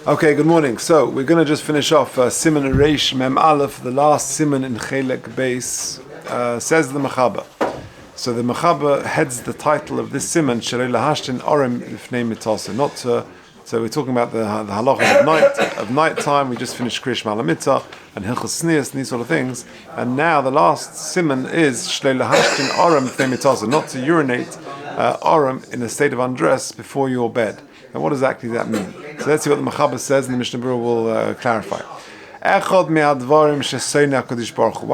Okay, good morning. So we're going to just finish off Siman Reish Mem Aleph, the last Siman in Chelek Beis, says the Mechaber. So the Mechaber heads the title of this Siman, Shalei Lahashtin Orem Lifnei Mitasa. So we're talking about the halacha of night time. We just finished Krish Malamita and Hilchos Snias and these sort of things. And now the last Siman is Shalei Lahashtin Orem Lifnei Mitasa, not to urinate Orem in a state of undress before your bed. And what exactly does that mean? So let's see what the Mechaber says, and the Mishnah Berurah will clarify. One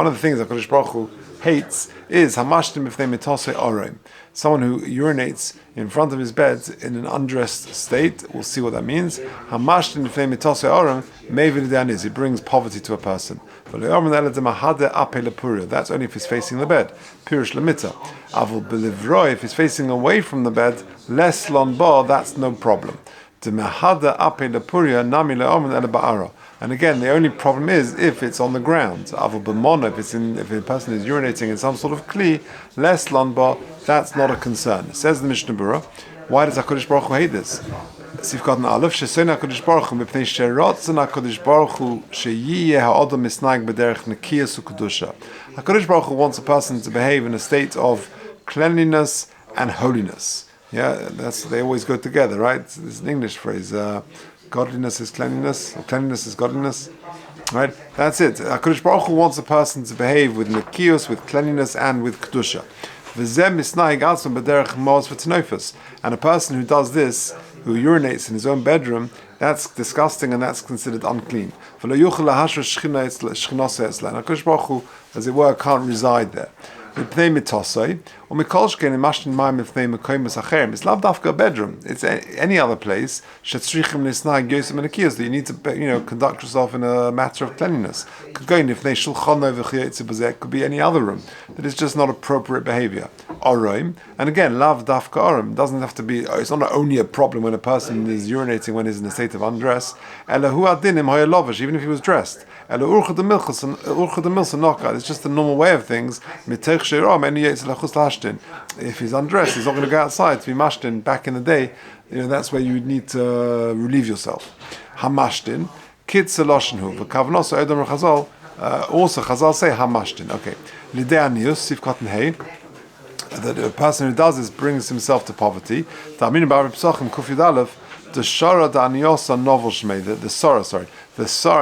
of the things that HaKadosh Baruch Hu hates is hamashtim b'fnei mitosei orem. Someone who urinates in front of his bed in an undressed state. We'll see what that means. Hamashtim b'fnei mitosei orem mevil is. It brings poverty to a person. That's only if he's facing the bed. Pirush lemita. Avul b'livroi, if he's facing away from the bed, less lon bar, that's no problem. And again, the only problem is if it's on the ground. If a person is urinating in some sort of kli, less lanba, that's not a concern. It says the Mishnah Berurah, why does HaKadosh Baruch Hu hate this? Sifkat an Aleph, she'sein HaKadosh Baruch Hu, mipnei she'rotzen HaKadosh Baruch Hu, she'yiyeh ha'odam misnag b'derech nekiyas u'kedusha. HaKadosh Baruch Hu wants a person to behave in a state of cleanliness and holiness. Yeah, they always go together, right? It's an English phrase. Godliness is cleanliness, or cleanliness is godliness, right? That's it. HaKadosh Baruch Hu wants a person to behave with nekios, with cleanliness, and with kedusha. And a person who does this, who urinates in his own bedroom, that's disgusting and that's considered unclean. HaKadosh Baruch Hu, as it were, can't reside there. It's lav dafka a bedroom. It's any other place that you need to, conduct yourself in a matter of cleanliness. It could be any other room that is just not appropriate behavior. And again, lav dafka orim doesn't have to be. It's not only a problem when a person is urinating when he's in a state of undress. Even if he was dressed. It's just the normal way of things. If he's undressed, he's not going to go outside to be mashtin. Back in the day, that's where you would need to relieve yourself. Hamashtin, kitzer loshenhu, v'kavnos odom rechazol. Also, Chazal say hamashtin. Okay, lidei anius sifkat hey. That a person who does this brings himself to poverty. Ta'aminu b'arei psachim kuf yud aleph. The Shara Daniosa novel Shmei, the Sara,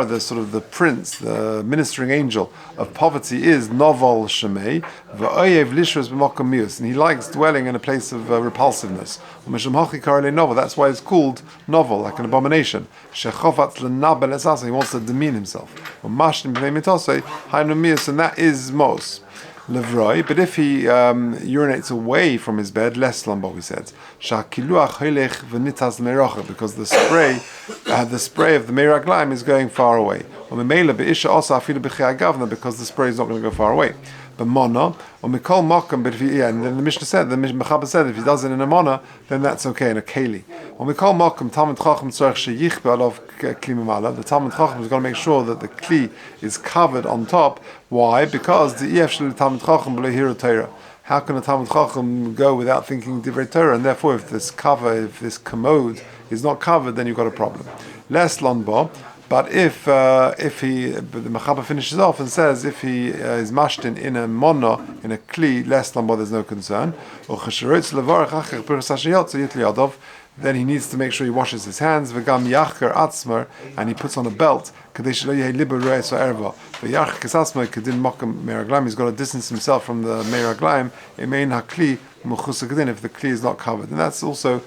the sort of the prince, the ministering angel of poverty is Novel Shmei, V'oyev Lishras b'mokom mius, and he likes dwelling in a place of repulsiveness. That's why it's called novel, like an abomination. Shechovatz l'nabel esasa, he wants to demean himself. And that is mos. Levroi, but if he urinates away from his bed, less lamba, we said. Because the spray of the meraglaim is going far away. Because the spray is not going to go far away. But mona, or mikol mokum, but if he, and then the Mishnah said, the Mechaber said, if he does it in a mona, then that's okay, in a keli. Or mikol mokum, Talmud Chacham tzarech sheyichbe alav kli memala. The Talmud Chacham is going to make sure that the kli is covered on top. Why? Because the ef shel Talmud Chacham b'lo hiru Torah. How can a Talmud Chacham go without thinking divrei Torah? And therefore, if this commode is not covered, then you've got a problem. Less lonba. But if the Mechaber finishes off and says if he is mashtin in a mono, in a kli, less than what there's no concern, then he needs to make sure he washes his hands, and he puts on a belt. He's got to distance himself from the meraglaim if the kli is not covered. And that's also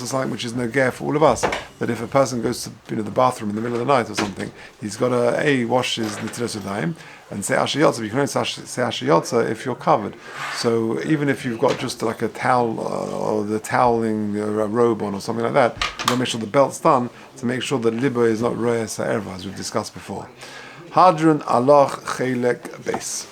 something which is negeh for all of us. That if a person goes to the bathroom in the middle of the night or something, he's got to wash his netilas yadayim and say ashayotza. You can only say ashayotza if you're covered. So even if you've got just like a towel or the toweling robe on or something like that, you've got to make sure the belt's done to make sure that liba is not roya sa'erva, as we've discussed before. Hadrun alach chelek beis.